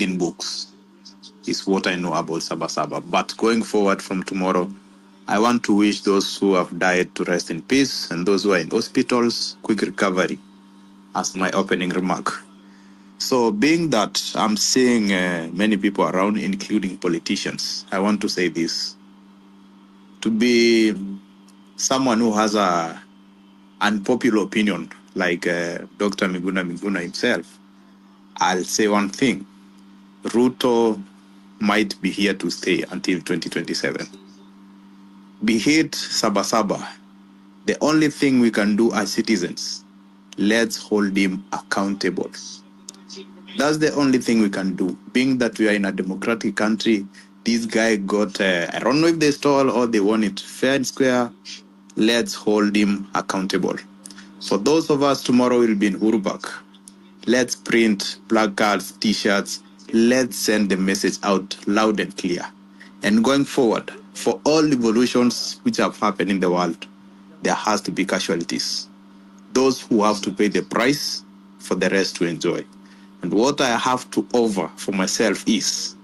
reading books is what I know about Saba. But going forward from tomorrow, I want to wish those who have died to rest in peace and those who are in hospitals, quick recovery as my opening remark. So being that I'm seeing many people around, including politicians, I want to say this. To be someone who has a unpopular opinion, like Dr. Miguna himself, I'll say one thing. Ruto might be here to stay until 2027. Be it Saba. The only thing we can do as citizens, let's hold him accountable. That's the only thing we can do. Being that we are in a democratic country, this guy got, I don't know if they stole or they won it fair and square. Let's hold him accountable. For those of us tomorrow will be in Urubak. Let's print placards, t-shirts. Let's send the message out loud and clear. And going forward, for all revolutions which have happened in the world, there has to be casualties. Those who have to pay the price for the rest to enjoy. And what I have to offer for myself is,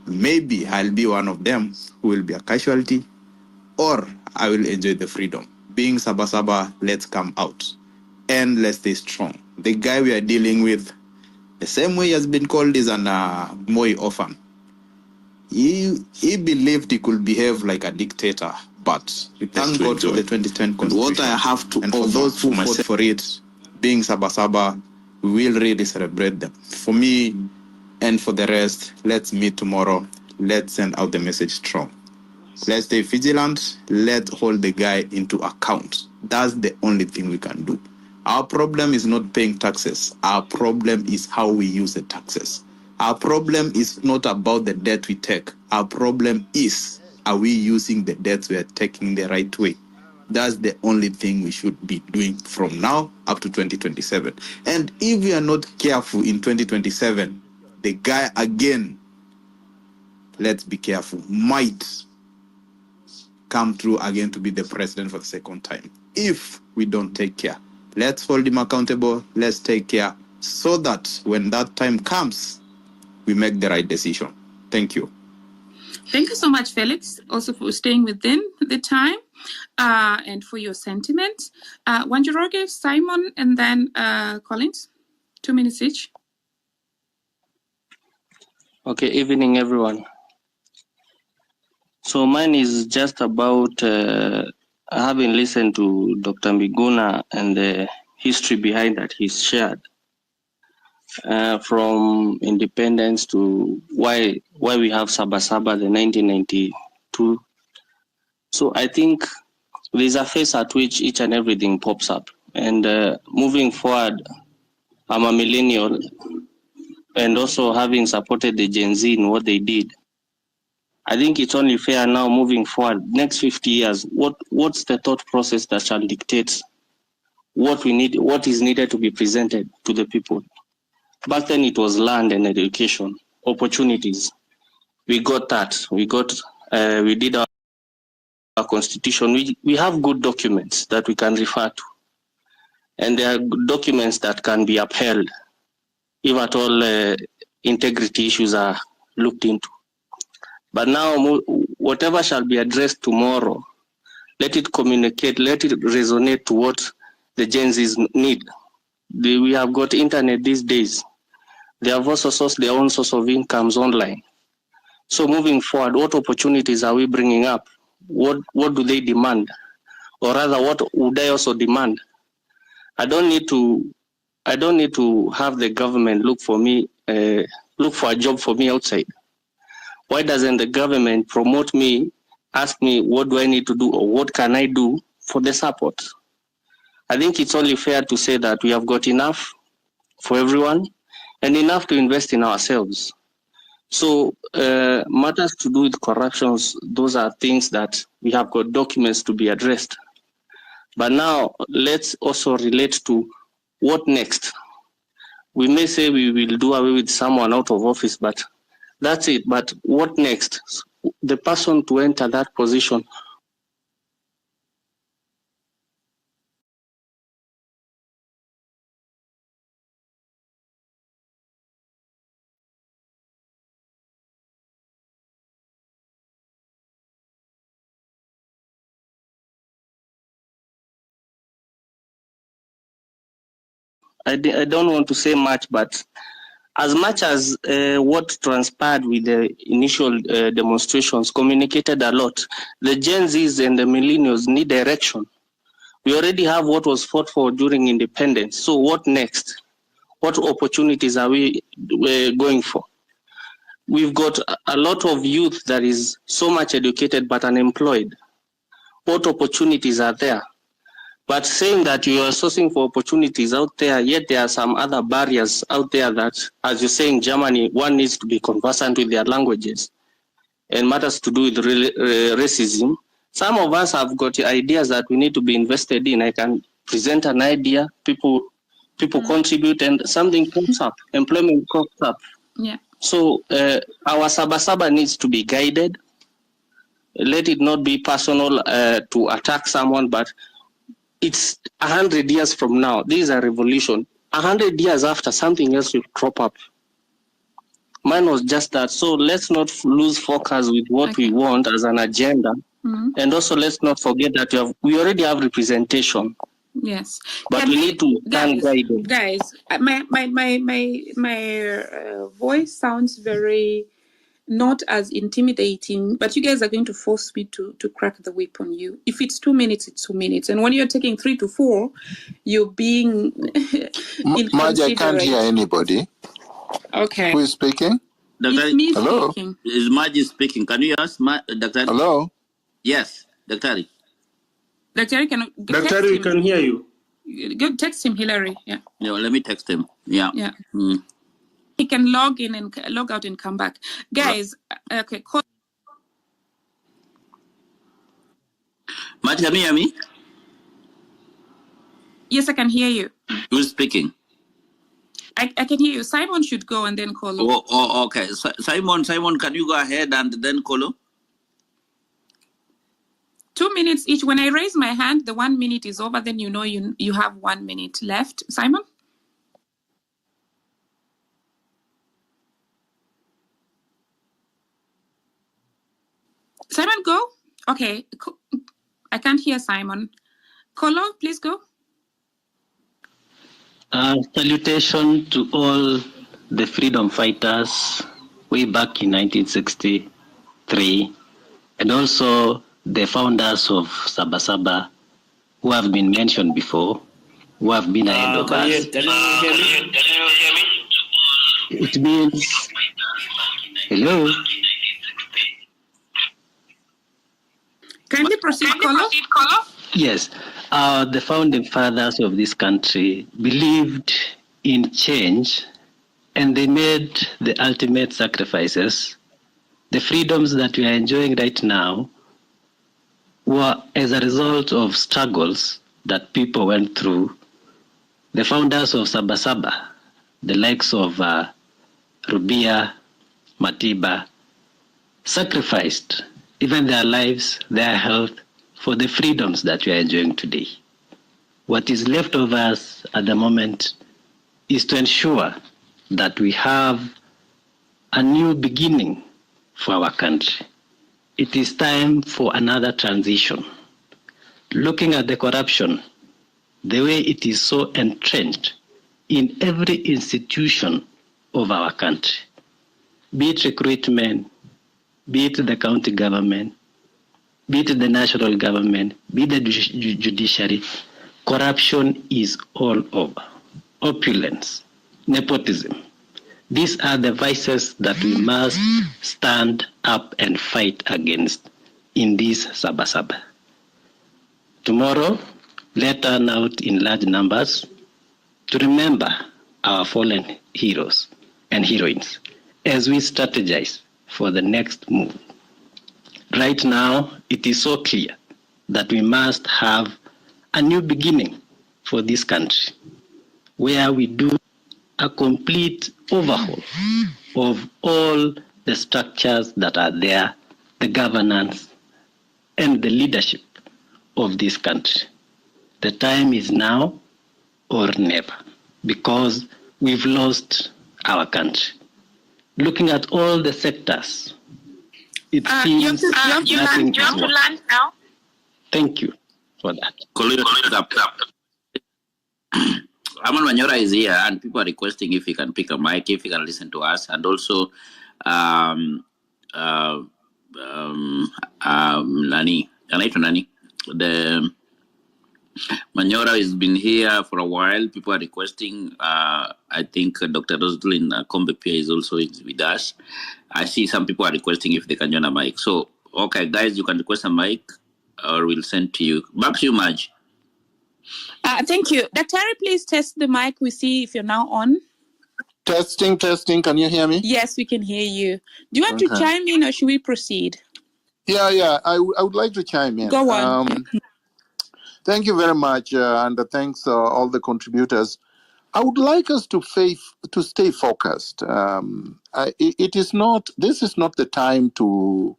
maybe I'll be one of them who will be a casualty, or I will enjoy the freedom. Being Saba, let's come out and let's stay strong. The guy we are dealing with, the same way he has been called is an Moi orphan. He believed he could behave like a dictator, but we thank God for the 2010 Constitution. And what I have to, and for those who fought for it, being Saba, we will really celebrate them. For me and for the rest, let's meet tomorrow. Let's send out the message strong. Let's stay vigilant. Let's hold the guy into account. That's the only thing we can do. Our problem is not paying taxes. Our problem is how we use the taxes. Our problem is not about the debt we take. Our problem is, are we using the debts we are taking the right way? That's the only thing we should be doing from now up to 2027. And if we are not careful in 2027, the guy again, let's be careful, might come through again to be the president for the second time. If we don't take care, let's hold him accountable. Let's take care so that when that time comes, we make the right decision. Thank you. Thank you so much, Felix, also for staying within the time and for your sentiment. Wanjiroge, Simon, and then Collins. 2 minutes each. Okay, evening, everyone. So mine is just about having listened to Dr. Miguna and the history behind that he's shared. From independence to why we have Saba the 1992. So I think there's a phase at which each and everything pops up. And moving forward, I'm a millennial, and also having supported the Gen Z in what they did, I think it's only fair now moving forward, next 50 years, what's the thought process that shall dictate what we need, what is needed to be presented to the people. Back then it was land and education, opportunities. We got that. We did our constitution. We have good documents that we can refer to. And there are documents that can be upheld if at all integrity issues are looked into. But now, whatever shall be addressed tomorrow, let it communicate, let it resonate to what the Gen Zs need. We have got internet these days. They have also sourced their own source of incomes online. So moving forward, what opportunities are we bringing up? What do they demand? Or rather, what would I also demand? I don't need to have the government look for a job for me outside. Why doesn't the government promote me, ask me what do I need to do or what can I do for the support? I think it's only fair to say that we have got enough for everyone and enough to invest in ourselves. So matters to do with corruptions, those are things that we have got documents to be addressed. But now let's also relate to what next. We may say we will do away with someone out of office, but that's it. But what next? The person to enter that position I don't want to say much, but as much as what transpired with the initial demonstrations communicated a lot, the Gen Zs and the millennials need direction. We already have what was fought for during independence. So what next? What opportunities are we going for? We've got a lot of youth that is so much educated but unemployed. What opportunities are there? But saying that you are sourcing for opportunities out there, yet there are some other barriers out there that, as you say in Germany, one needs to be conversant with their languages and matters to do with racism. Some of us have got ideas that we need to be invested in. I can present an idea, people contribute, and something comes up, employment comes up. Yeah. So our Saba needs to be guided. Let it not be personal to attack someone, but it's 100 years from now. This is a revolution. 100 years after, something else will crop up. Mine was just that. So let's not lose focus with what we want as an agenda. And also let's not forget that we already have representation. Yes, but we need to guys. My voice sounds very not as intimidating, but you guys are going to force me to crack the whip on you. If it's 2 minutes, it's 2 minutes, and when you're taking 3 to 4, you're being Marge, I can't hear anybody. Okay, who is speaking? It's me Hello? speaking. Is Margie speaking? Can you ask Dr. Hello? Yes, Dr. Dr. Can Dr. we can hear you. Go text him, Hillary. Yeah. Yeah, let me text him. Yeah. Yeah. He can log in and log out and come back. Guys, okay. Margie, can you hear me? Yes, I can hear you. Who's speaking? I can hear you. Simon should go and then Kolo. Oh, okay. Simon, can you go ahead and then Kolo? 2 minutes each. When I raise my hand, the 1 minute is over. Then you know you have 1 minute left. Simon? Simon, go. Okay. I can't hear Simon. Kolo, please go. Salutation to all the freedom fighters way back in 1963, and also the founders of Saba who have been mentioned before, who have been ahead of us. Can you hear me? It means, hello? Kindly proceed, Kolo. Yes, the founding fathers of this country believed in change, and they made the ultimate sacrifices. The freedoms that we are enjoying right now were as a result of struggles that people went through. The founders of Saba, the likes of Rubia, Matiba, sacrificed even their lives, their health, for the freedoms that we are enjoying today. What is left of us at the moment is to ensure that we have a new beginning for our country. It is time for another transition. Looking at the corruption, the way it is so entrenched in every institution of our country, be it recruitment, be it the county government, be it the national government, be it the judiciary, corruption is all over. Opulence, nepotism. These are the vices that we must stand up and fight against in this Saba. Tomorrow, let us turn out in large numbers to remember our fallen heroes and heroines as we strategize for the next move. Right now, it is so clear that we must have a new beginning for this country, where we do a complete overhaul of all the structures that are there, the governance, and the leadership of this country. The time is now or never, because we've lost our country. Looking at all the sectors, it seems nothing is working. Thank you for that. Aman Manyora is here, and people are requesting if he can pick a mic, if he can listen to us, and also, uh, Nani, Nani, the Manyora has been here for a while. People are requesting. I think Dr. Roslyn Kombepia is also with us. I see some people are requesting if they can join a mic. So, okay, guys, you can request a mic, or we'll send to you. Back to you, Maj. Thank you. Dr. Please test the mic. We see if you're now on. Testing. Can you hear me? Yes, we can hear you. Do you want to chime in or should we proceed? Yeah. I would like to chime in. Go on. Thank you very much, and thanks all the contributors. I would like us to stay focused. This is not the time to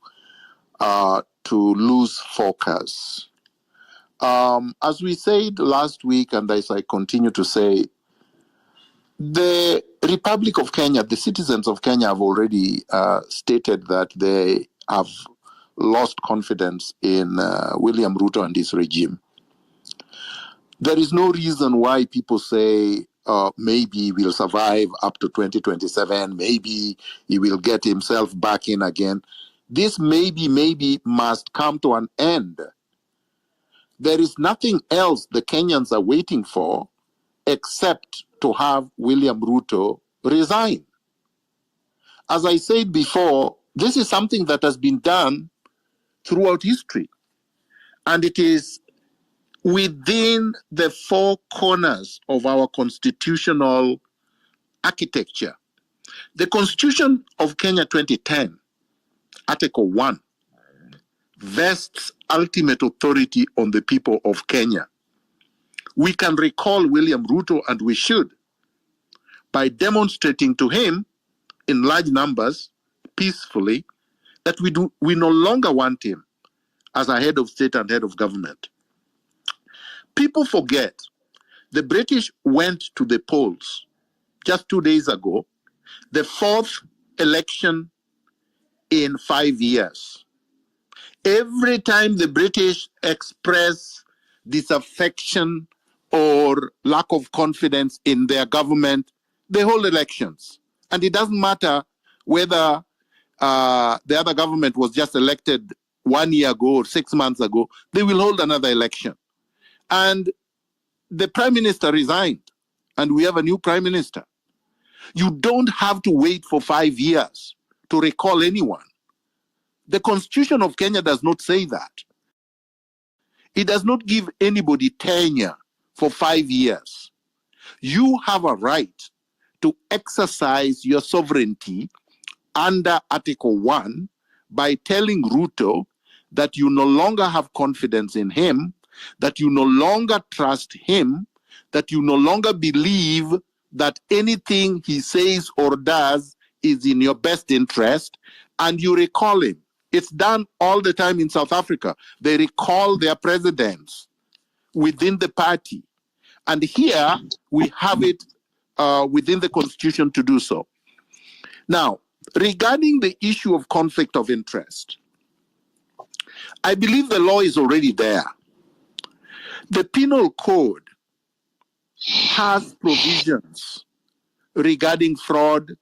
lose focus. As we said last week, and as I continue to say, the Republic of Kenya, the citizens of Kenya have already stated that they have lost confidence in William Ruto and his regime. There is no reason why people say maybe we'll survive up to 2027, maybe he will get himself back in again. This maybe must come to an end. There is nothing else the Kenyans are waiting for except to have William Ruto resign. As I said before, this is something that has been done throughout history, and it is within the four corners of our constitutional architecture. The Constitution of Kenya 2010, Article 1, vests ultimate authority on the people of Kenya. We can recall William Ruto, and we should, by demonstrating to him in large numbers, peacefully, that we no longer want him as a head of state and head of government. People forget the British went to the polls just 2 days ago, the fourth election in 5 years. Every time the British express disaffection or lack of confidence in their government, they hold elections. And it doesn't matter whether the other government was just elected 1 year ago or 6 months ago, they will hold another election. And the prime minister resigned, and we have a new prime minister. You don't have to wait for 5 years to recall anyone. The Constitution of Kenya does not say that. It does not give anybody tenure for 5 years. You have a right to exercise your sovereignty under Article 1 by telling Ruto that you no longer have confidence in him, that you no longer trust him, that you no longer believe that anything he says or does is in your best interest, and you recall him. It's done all the time in South Africa. They recall their presidents within the party. And here we have it within the Constitution to do so. Now, regarding the issue of conflict of interest, I believe the law is already there. The Penal Code has provisions regarding fraud,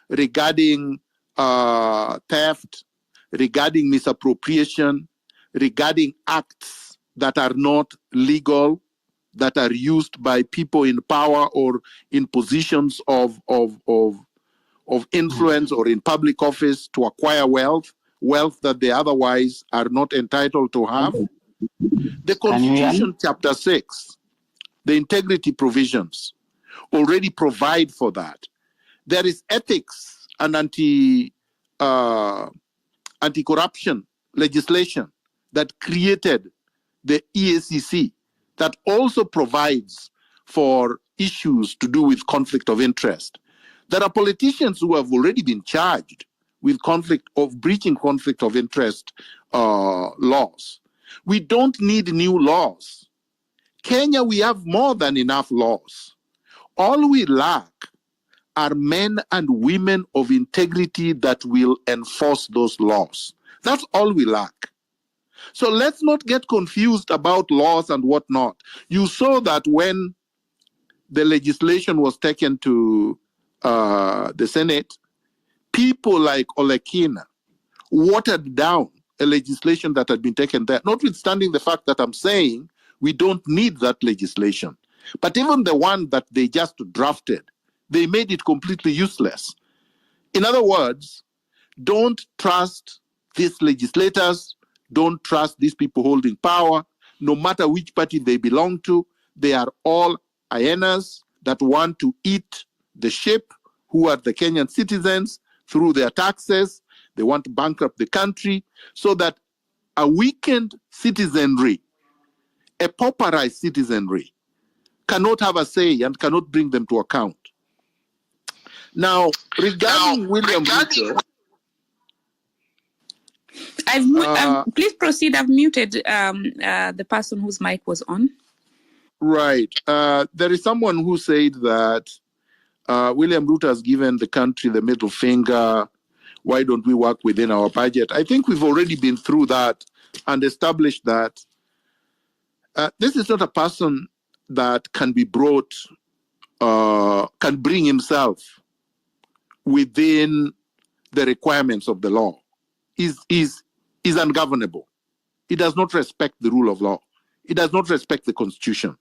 regarding theft, regarding misappropriation, regarding acts that are not legal, that are used by people in power or in positions of influence or in public office to acquire wealth that they otherwise are not entitled to have. The Constitution, Chapter 6, the integrity provisions, already provide for that. There is ethics and anti-corruption legislation that created the EACC that also provides for issues to do with conflict of interest. There are politicians who have already been charged with breaching conflict of interest laws. We don't need new laws. Kenya, we have more than enough laws. All we lack are men and women of integrity that will enforce those laws. That's all we lack. So let's not get confused about laws and whatnot. You saw that when the legislation was taken to the Senate, people like Olekina watered down a legislation that had been taken there, notwithstanding the fact that I'm saying we don't need that legislation. But even the one that they just drafted, they made it completely useless. In other words, don't trust these legislators, don't trust these people holding power, no matter which party they belong to. They are all hyenas that want to eat the sheep, who are the Kenyan citizens, through their taxes. They want to bankrupt the country so that a weakened citizenry, a pauperized citizenry, cannot have a say and cannot bring them to account. Now, regarding William Ruto, please proceed. I've muted the person whose mic was on. Right. There is someone who said that William Ruto has given the country the middle finger. Why don't we work within our budget? I think we've already been through that and established that this is not a person that can be brought, can bring himself within the requirements of the law. Is ungovernable. He does not respect the rule of law. He does not respect the Constitution.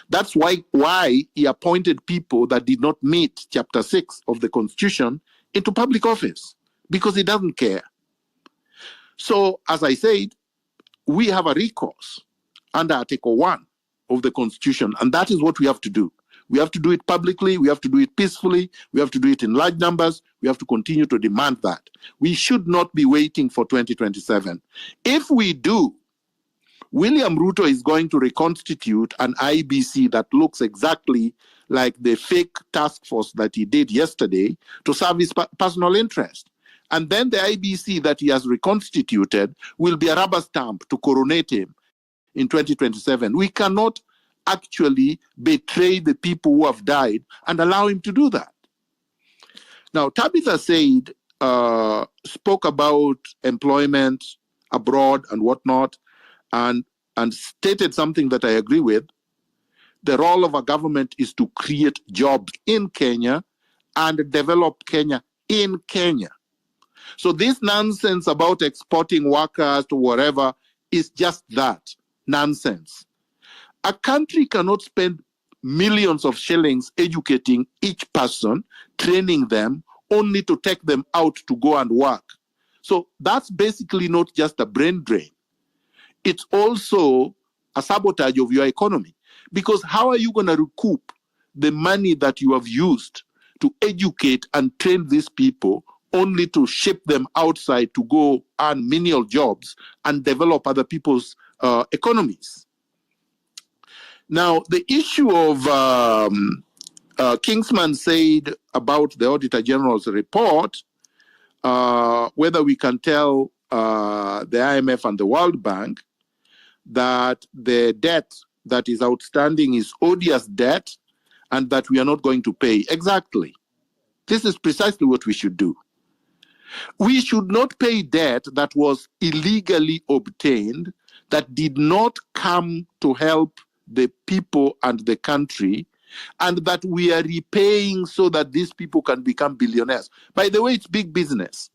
That's why he appointed people that did not meet Chapter 6 of the Constitution into public office, because he doesn't care. So, as I said, we have a recourse under Article 1 of the Constitution, and that is what we have to do. We have to do it publicly, we have to do it peacefully, we have to do it in large numbers, we have to continue to demand that. We should not be waiting for 2027. If we do, William Ruto is going to reconstitute an IBC that looks exactly like the fake task force that he did yesterday to serve his personal interest. And then the IBC that he has reconstituted will be a rubber stamp to coronate him in 2027. We cannot actually betray the people who have died and allow him to do that. Now, Tabitha said, spoke about employment abroad and whatnot, and stated something that I agree with. The role of a government is to create jobs in Kenya and develop Kenya in Kenya. So this nonsense about exporting workers to wherever is just that, nonsense. A country cannot spend millions of shillings educating each person, training them, only to take them out to go and work. So that's basically not just a brain drain. It's also a sabotage of your economy. Because how are you going to recoup the money that you have used to educate and train these people only to ship them outside to go earn menial jobs and develop other people's economies? Now, the issue of Kingsman said about the Auditor General's report, whether we can tell the IMF and the World Bank that the debt that is outstanding is odious debt and that we are not going to pay. Exactly. This is precisely what we should do. We should not pay debt that was illegally obtained, that did not come to help the people and the country, and that we are repaying so that these people can become billionaires. By the way, it's big business.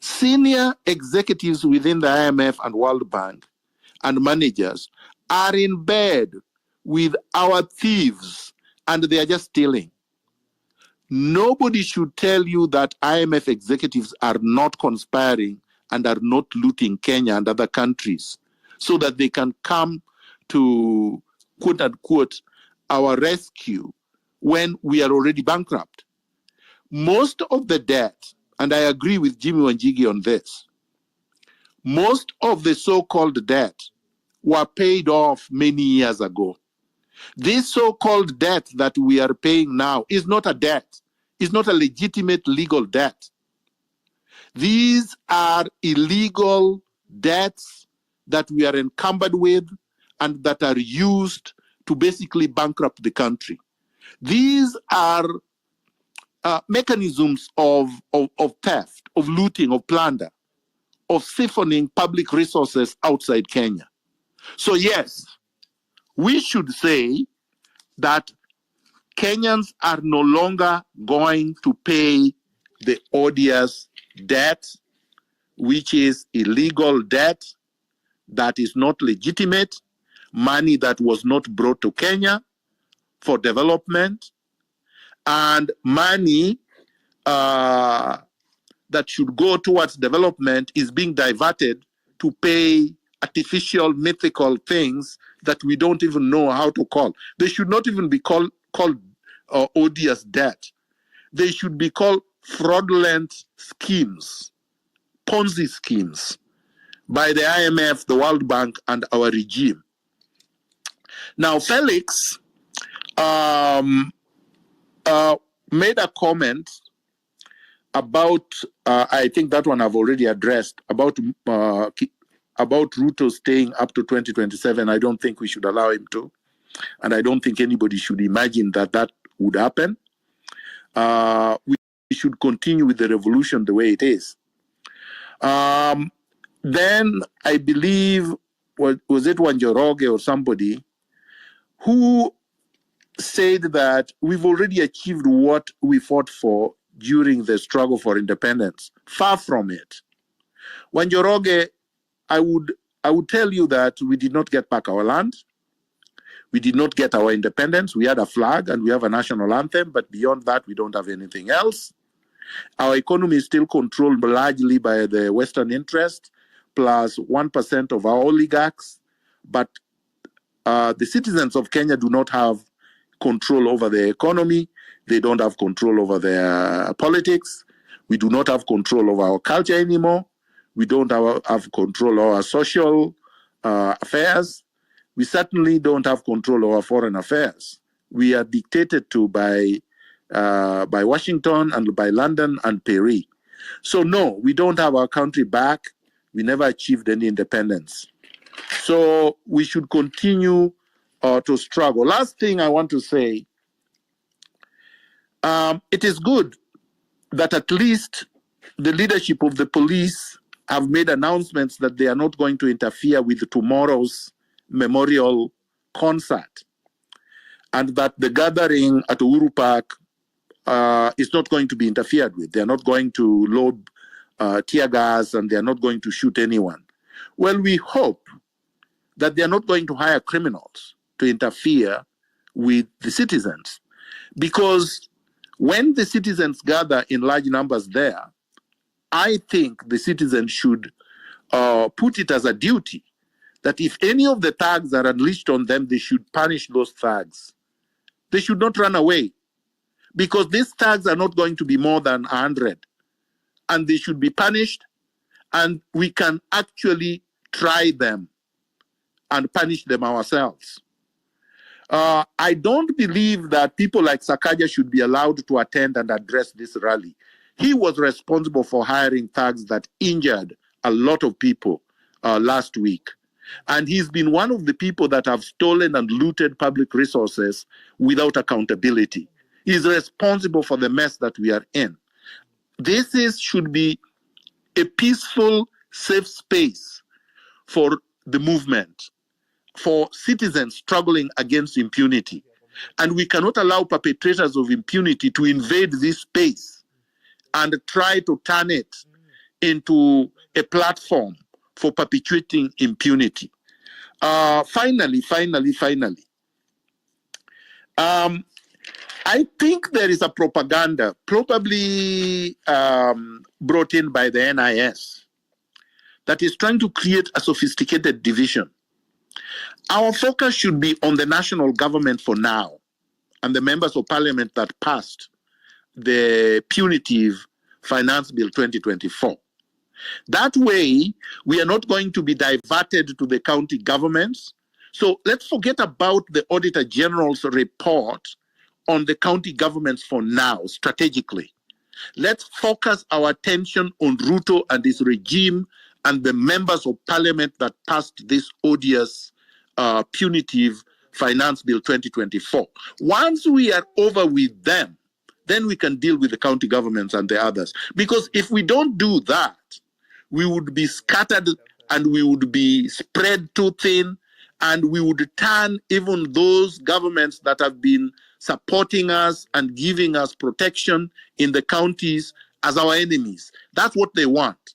Senior executives within the IMF and World Bank and managers are in bed with our thieves, and they are just stealing. Nobody should tell you that IMF executives are not conspiring and are not looting Kenya and other countries so that they can come to, quote unquote, our rescue when we are already bankrupt. Most of the debt, and I agree with Jimmy Wanjigi on this, most of the so-called debt were paid off many years ago. This so-called debt that we are paying now is not a debt. It's not a legitimate legal debt. These are illegal debts that we are encumbered with and that are used to basically bankrupt the country. These are mechanisms of theft, of looting, of plunder, of siphoning public resources outside Kenya. So yes, we should say that Kenyans are no longer going to pay the odious debt, which is illegal debt that is not legitimate, money that was not brought to Kenya for development, and money that should go towards development is being diverted to pay artificial, mythical things that we don't even know how to call. They should not even be called odious debt. They should be called fraudulent schemes, Ponzi schemes by the IMF, the World Bank, and our regime. Now, Felix made a comment about, I think that one I've already addressed, about Ruto staying up to 2027. I don't think we should allow him to. And I don't think anybody should imagine that that would happen. We should continue with the revolution the way it is. Then I believe, was it Wanjoroge or somebody, who said that we've already achieved what we fought for during the struggle for independence. Far from it. Wanjoroge, I would tell you that we did not get back our land. We did not get our independence. We had a flag and we have a national anthem, but beyond that, we don't have anything else. Our economy is still controlled largely by the Western interest, plus 1% of our oligarchs. But the citizens of Kenya do not have control over the economy. They don't have control over their politics. We do not have control over our culture anymore. We don't have control over our social affairs. We certainly don't have control over foreign affairs. We are dictated to by Washington and by London and Paris. So no, we don't have our country back. We never achieved any independence. So we should continue to struggle. Last thing I want to say, it is good that at least the leadership of the police have made announcements that they are not going to interfere with tomorrow's memorial concert, and that the gathering at Uhuru Park is not going to be interfered with. They are not going to load tear gas, and they are not going to shoot anyone. Well, we hope that they are not going to hire criminals to interfere with the citizens, because when the citizens gather in large numbers there, I think the citizens should put it as a duty that if any of the thugs are unleashed on them, they should punish those thugs. They should not run away, because these thugs are not going to be more than 100, and they should be punished, and we can actually try them and punish them ourselves. I don't believe that people like Sakaja should be allowed to attend and address this rally. He was responsible for hiring thugs that injured a lot of people last week. And he's been one of the people that have stolen and looted public resources without accountability. He's responsible for the mess that we are in. This should be a peaceful, safe space for the movement, for citizens struggling against impunity. And we cannot allow perpetrators of impunity to invade this space and try to turn it into a platform for perpetuating impunity. Finally, I think there is a propaganda, probably brought in by the NIS, that is trying to create a sophisticated division. Our focus should be on the national government for now and the members of parliament that passed the punitive Finance Bill 2024. That way, we are not going to be diverted to the county governments. So let's forget about the Auditor General's report on the county governments for now, strategically. Let's focus our attention on Ruto and his regime and the members of parliament that passed this odious punitive Finance Bill 2024. Once we are over with them, then we can deal with the county governments and the others. Because if we don't do that, we would be scattered and we would be spread too thin, and we would turn even those governments that have been supporting us and giving us protection in the counties as our enemies. That's what they want.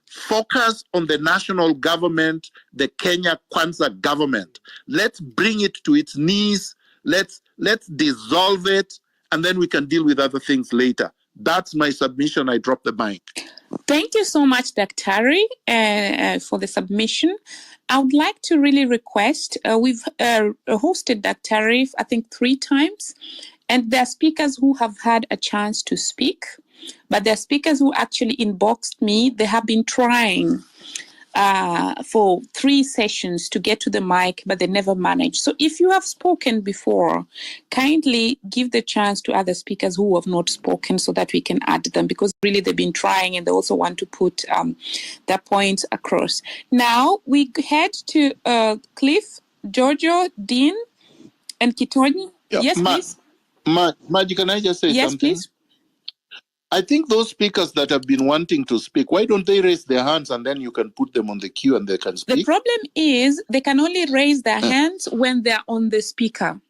Focus on the national government, the Kenya Kwanza government. Let's bring it to its knees. Let's dissolve it, and then we can deal with other things later. That's my submission. I drop the mic. Thank you so much, Daktari, for the submission. I would like to really request, we've hosted Daktari, I think 3 times, and there are speakers who have had a chance to speak, but there are speakers who actually inboxed me. They have been trying for 3 sessions to get to the mic, but they never managed. So if you have spoken before, kindly give the chance to other speakers who have not spoken so that we can add them, because really they've been trying and they also want to put their points across. Now we head to Cliff, Giorgio, Dean, and Kitoni. Yeah, Yes, please. Maji, can I just say Yes, something? please. I think those speakers that have been wanting to speak, why don't they raise their hands and then you can put them on the queue and they can speak? The problem is they can only raise their hands when they're on the speaker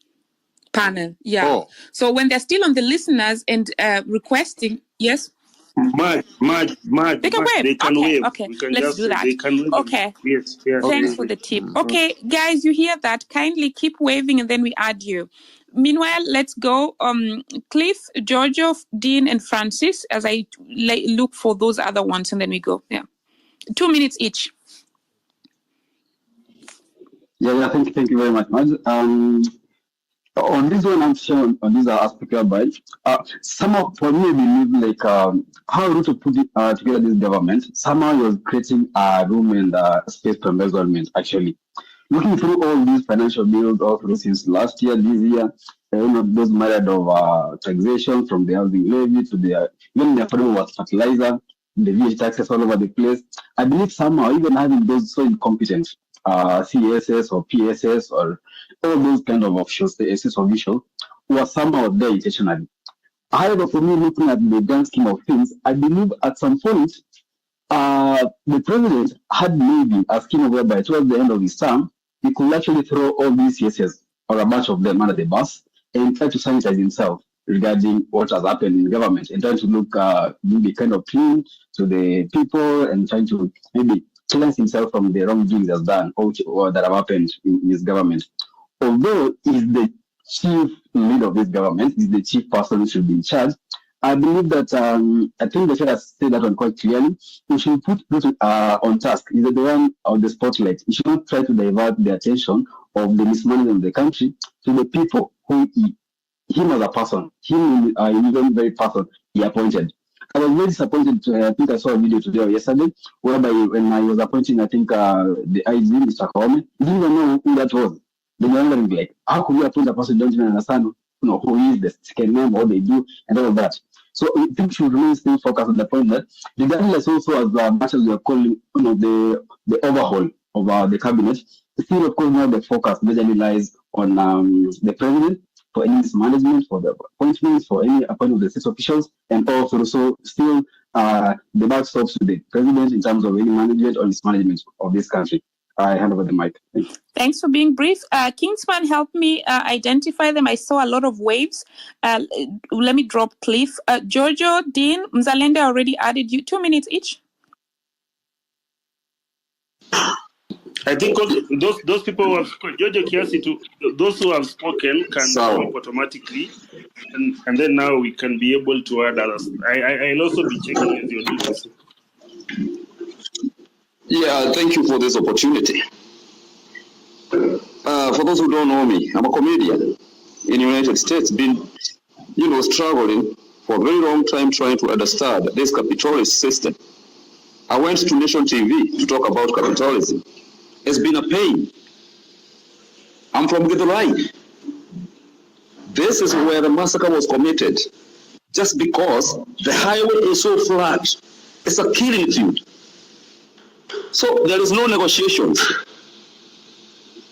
panel. Yeah. Oh. So when they're still on the listeners and requesting, yes. They can wave. They can okay, wave. okay. We can Let's just do say that. they can wave. Okay. Yes. Yes. Thanks for the tip. Okay, guys, you hear that? Kindly keep waving and then we add you. Meanwhile, let's go. Cliff, Giorgio, Dean, and Francis, as I look for those other ones, and then we go. Yeah. 2 minutes each. Yeah, thank you very much, Maj. On this one, I'm sure on this aspect by somehow for me, I believe like how Ruto put it together this government. Somehow he was creating a room and space for embezzlement. Actually, looking through all these financial bills all through since last year, this year, those myriad of taxation from the housing levy to the even the affordable fertilizer, the VAT taxes all over the place. I believe somehow even having those so incompetent CSS or PSS or all those kind of officials, the SS official, was somehow there intentionally. However, for me, looking at the grand scheme of things, I believe at some point, the president had maybe a scheme whereby towards the end of his term, he could actually throw all these CSS or a bunch of them under the bus and try to sanitize himself regarding what has happened in government and trying to look maybe kind of clean to the people and trying to maybe cleanse himself from the wrongdoings that's done or that have happened in his government. Although he's the chief leader of this government, he's the chief person who should be in charge, I believe that I think the should have said that one quite clearly. We should put Ruto on task. He's the one on the spotlight. We should not try to divert the attention of the mismanagement of the country to the people who him as a person, him even very person he appointed. I was very disappointed. I think I saw a video today or yesterday whereby when I was appointing, I think the IG, Mr. Kome, he didn't even know who that was. They were wondering like, how could you appoint a person who don't even understand who he is, the second name, what they do, and all of that. So I think we should really stay focused on the point that regardless also as much as we are calling the overhaul of the cabinet, still of course now the focus majorly lies on the president for any mismanagement, for the appointments, for any appointment of the state officials, and also still the back stops to the president in terms of any management or mismanagement of this country. I hand over the mic. Thank you. Thanks for being brief. Kingsman, help me identify them. I saw a lot of waves. Let me drop Cliff. Giorgio, Dean, Mzalenda already added you. 2 minutes each. I think also those people who have spoken, Giorgio Kiasi, those who have spoken can speak automatically, and then now we can be able to add others. I'll also be checking as you're doing this. Yeah, thank you for this opportunity. For those who don't know me, I'm a comedian in the United States, been, struggling for a very long time trying to understand this capitalist system. I went to Nation TV to talk about capitalism. It's been a pain. I'm from Githurai. This is where the massacre was committed, just because the highway is so flat. It's a killing field. So there is no negotiations.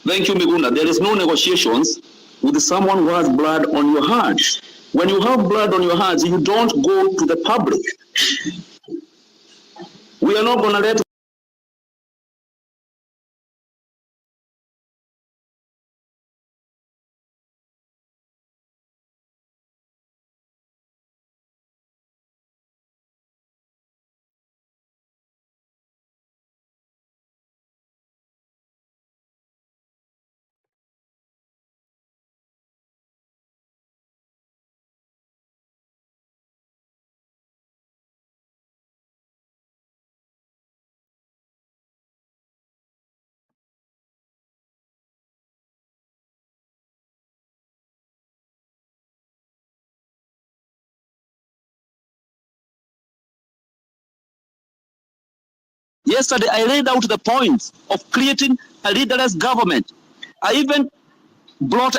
Thank you, Miguna. There is no negotiations with someone who has blood on your hands. When you have blood on your hands, you don't go to the public. We are not going to let Yesterday, I laid out the points of creating a leaderless government. I even brought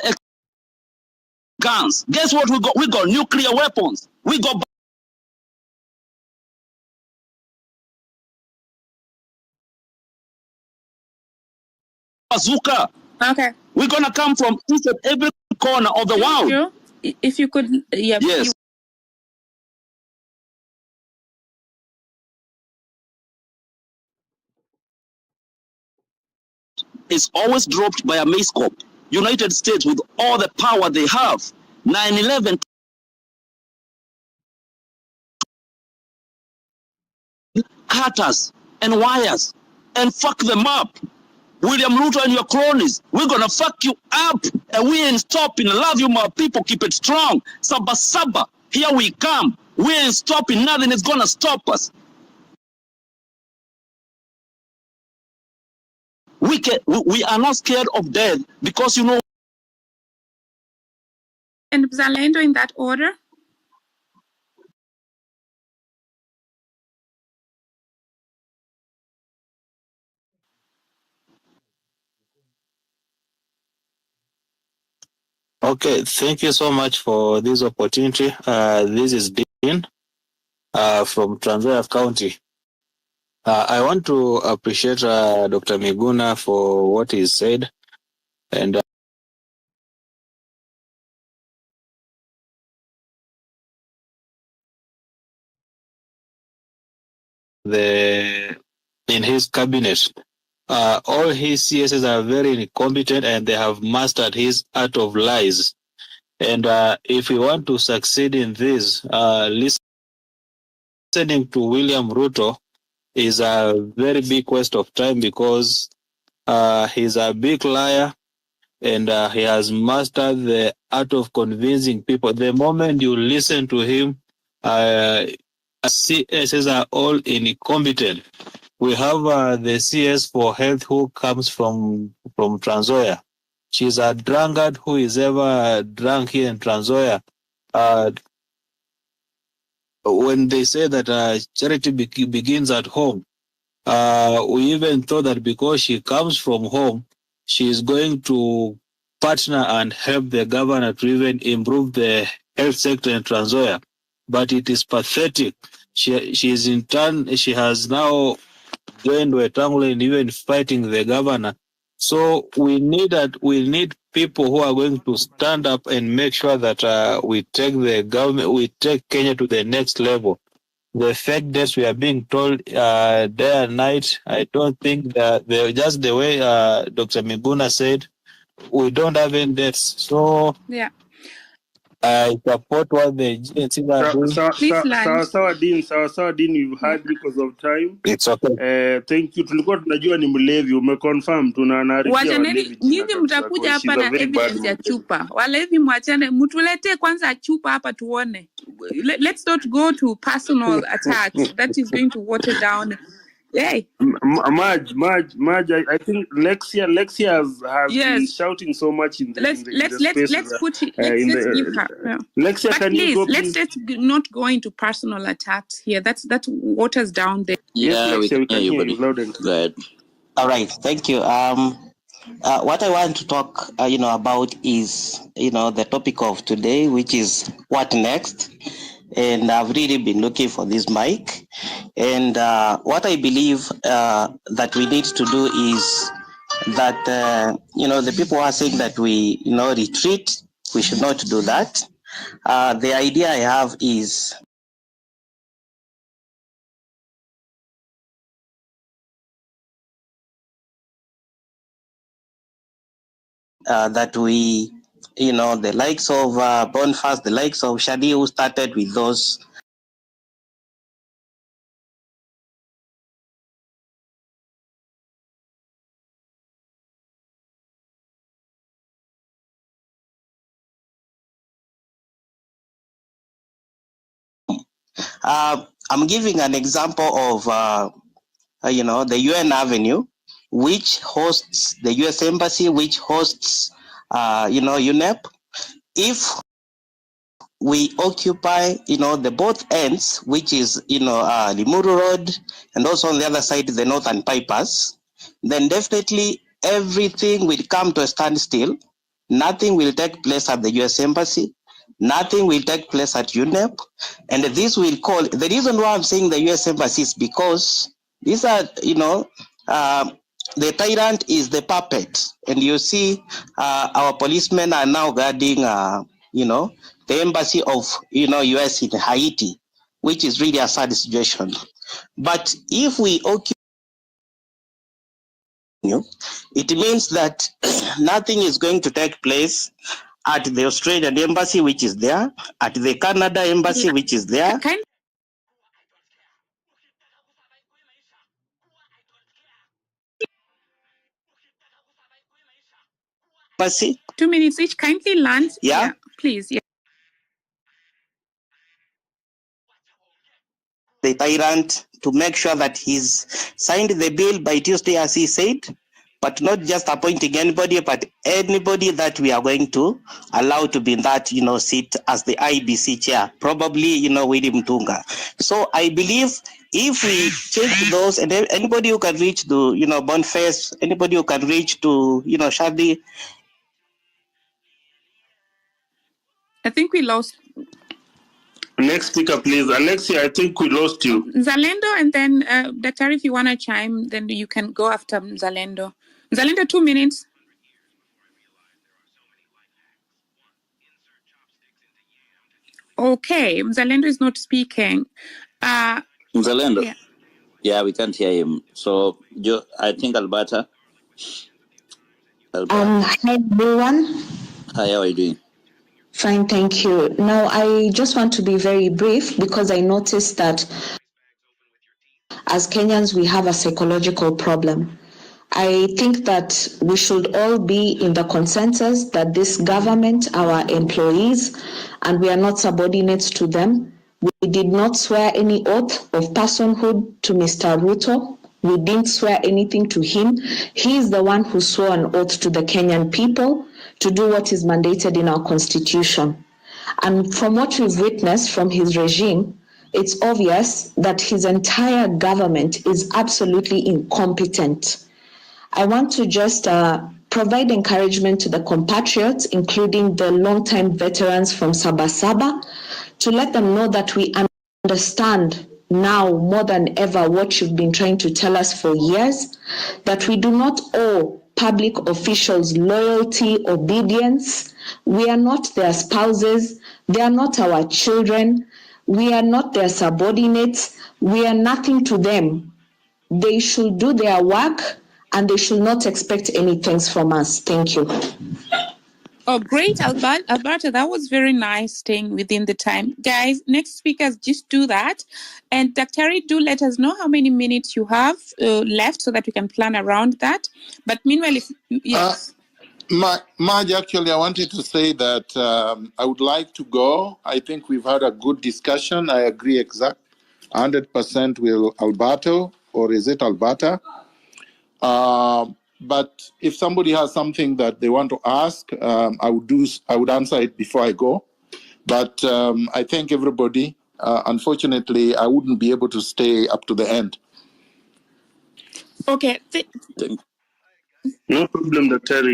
guns. Guess what we got? We got nuclear weapons. We got bazooka. Okay. We're gonna come from each and every corner of the world. Joe, if you could, yeah. Yes. It's always dropped by a mace-corp. United States, with all the power they have, 9/11 cutters and wires and fuck them up. William Ruto and your cronies, we're gonna fuck you up, and we ain't stopping. Love you, my people. Keep it strong. Saba Saba, here we come. We ain't stopping. Nothing is gonna stop us. We are not scared of death because you know. And Zalendo in that order. Okay, thank you so much for this opportunity. This is Dean from Trans Nzoia County. I want to appreciate Dr. Miguna for what he said, and in his cabinet. All his CSs are very incompetent and they have mastered his art of lies. And if we want to succeed in this, listening to William Ruto is a very big waste of time because he's a big liar and he has mastered the art of convincing people. The moment you listen to him, CSs are all incompetent. We have the CS for health who comes from Trans Nzoia. She's a drunkard who is ever drunk here in Trans Nzoia. When they say that charity begins at home, we even thought that because she comes from home, she is going to partner and help the governor to even improve the health sector in Trans Nzoia. But it is pathetic. She has now joined Wetangula in even fighting the governor. So we need people who are going to stand up and make sure that we take Kenya to the next level. The fact that we are being told day and night, I don't think that just the way Dr. Miguna said, we don't have any deaths. So yeah. I support what the GNC are doing. Sawa Dean, you've had because of time. It's okay. Thank you. Tulikuwa tunajua ni mlevi, umeconfirm. Tunanarishia Wajaneni, nyinyi mtakuja hapa na evidence ya chupa. Walevi mwachane, mtuletee kwanza chupa hapa tuone. Let's not go to personal attacks. That is going to water down. Hey. Maj, I think Lexia has been shouting so much in the space. Let's give her. Yeah. Lexia, but can please, you go? Let's not go into personal attacks here. That waters down there. Yeah, yes, Lexia, we can hear you, buddy. Go ahead. All right, thank you. What I want to talk, about is, the topic of today, which is what next. And I've really been looking for this mic. And what I believe that we need to do is that, the people are saying that we, retreat. We should not do that. The idea I have is that we, the likes of Boniface, the likes of Shadi, who started with those I'm giving an example of, the UN Avenue, which hosts the US Embassy, which hosts, UNEP. If we occupy, the both ends, which is, Limuru Road, and also on the other side, the Northern Bypass, then definitely everything will come to a standstill. Nothing will take place at the U.S. Embassy. Nothing will take place at UNEP. And this will call, the reason why I'm saying the U.S. Embassy is because these are, the tyrant is the puppet. And you see, our policemen are now guarding, the embassy of, U.S. in Haiti, which is really a sad situation. But if we occupy, it means that nothing is going to take place at the Australian embassy, which is there, at the Canada embassy, which is there. Embassy. 2 minutes each. Kindly land. Yeah, please. Yeah. The tyrant to make sure that he's signed the bill by Tuesday, as he said, but not just appointing anybody, but anybody that we are going to allow to be in that, seat as the IBC chair, probably, William Tunga. So I believe if we change those, and anybody who can reach to, Boniface, anybody who can reach to, Shadi. I think we lost. Next speaker, please. Alexia, I think we lost you. Zalendo, and then Dr. if you want to chime, then you can go after Zalendo. Zalendo, 2 minutes. Okay, Zalendo is not speaking. Zalendo? Yeah, we can't hear him. So, I think Alberta. Hi, everyone. Hi, how are you doing? Fine, thank you. Now, I just want to be very brief because I noticed that as Kenyans, we have a psychological problem. I think that we should all be in the consensus that this government, our employees, and we are not subordinates to them. We did not swear any oath of personhood to Mr. Ruto. We didn't swear anything to him. He is the one who swore an oath to the Kenyan people to do what is mandated in our constitution. And from what we've witnessed from his regime, it's obvious that his entire government is absolutely incompetent. I want to just provide encouragement to the compatriots, including the longtime veterans from Saba, to let them know that we understand now more than ever what you've been trying to tell us for years, that we do not owe public officials loyalty, obedience. We are not their spouses. They are not our children. We are not their subordinates. We are nothing to them. They should do their work and they should not expect any thanks from us. Thank you. Oh, great, Alberta. That was very nice staying within the time. Guys, next speakers, just do that. And Dr. do let us know how many minutes you have left so that we can plan around that. But meanwhile, yes. Marge, actually, I wanted to say that I would like to go. I think we've had a good discussion. I agree 100% with Alberto, or is it Alberta? But if somebody has something that they want to ask, I would answer it before I go. But I thank everybody. Unfortunately, I wouldn't be able to stay up to the end. Okay. No problem, Dr.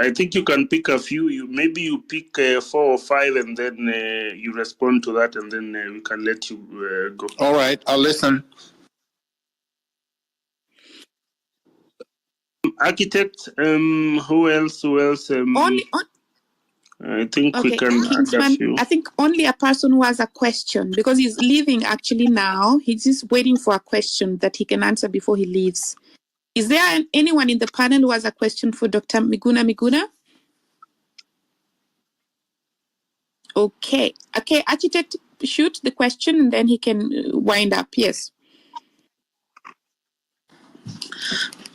I think you can pick a few. Maybe you pick 4 or 5, and then you respond to that, and then we can let you go. All right, I'll listen. Architect, who else? I think we can add a few. I think only a person who has a question, because he's leaving actually now. He's just waiting for a question that he can answer before he leaves. Is there anyone in the panel who has a question for Dr. Miguna? Okay, architect, shoot the question and then he can wind up. Yes.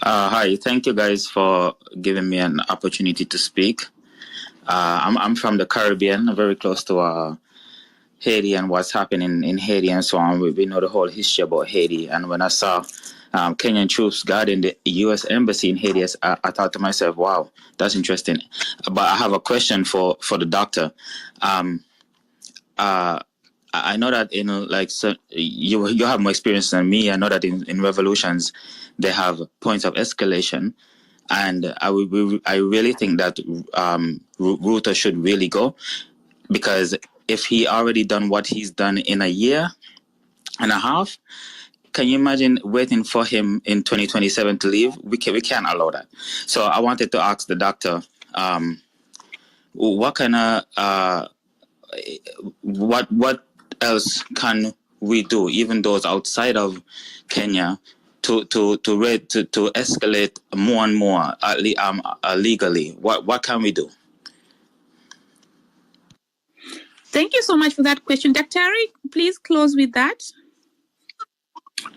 Hi, thank you guys for giving me an opportunity to speak. I'm from the Caribbean, very close to Haiti and what's happening in Haiti and so on. We know the whole history about Haiti. And when I saw Kenyan troops guarding the U.S. Embassy in Haiti, I thought to myself, wow, that's interesting. But I have a question for the doctor. I know that you have more experience than me. I know that in revolutions they have points of escalation, and I really think that Ruto should really go, because if he already done what he's done in a year and a half, can you imagine waiting for him in 2027 to leave? We can't allow that. So I wanted to ask the doctor, what kind of what else can we do, even those outside of Kenya, to escalate more and more legally? What can we do? Thank you so much for that question. Dr. Eric, please close with that.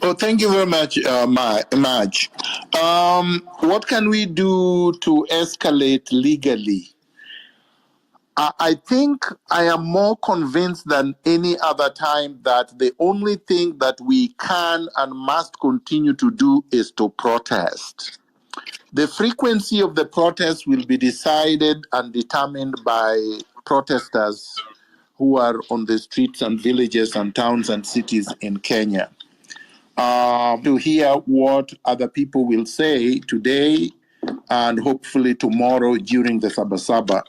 Oh, thank you very much, Maj. What can we do to escalate legally? I think I am more convinced than any other time that the only thing that we can and must continue to do is to protest. The frequency of the protest will be decided and determined by protesters who are on the streets and villages and towns and cities in Kenya. To hear what other people will say today and hopefully tomorrow during the Saba,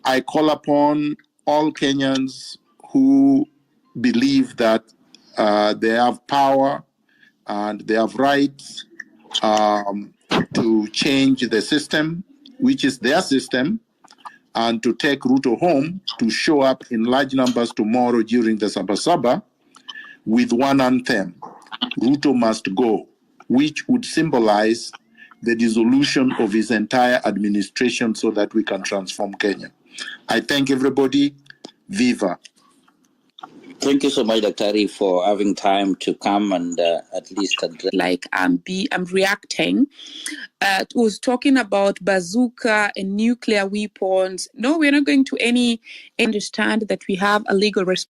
I call upon all Kenyans who believe that they have power and they have rights to change the system, which is their system, and to take Ruto home, to show up in large numbers tomorrow during the Saba with one anthem: Ruto must go, which would symbolize the dissolution of his entire administration so that we can transform Kenya. I thank everybody. Viva. Thank you so much, Dr. Ari, for having time to come and at least address. I'm reacting. Was talking about bazooka and nuclear weapons. No, we're not going to understand that we have a legal responsibility.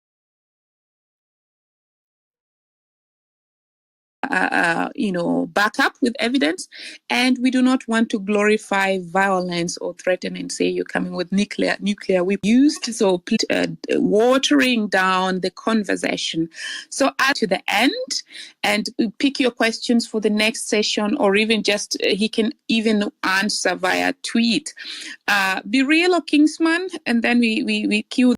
Back up with evidence, and we do not want to glorify violence or threaten and say you're coming with nuclear weapons used. So watering down the conversation. So add to the end and pick your questions for the next session, or even just he can even answer via tweet. Be real or Kingsman, and then we cue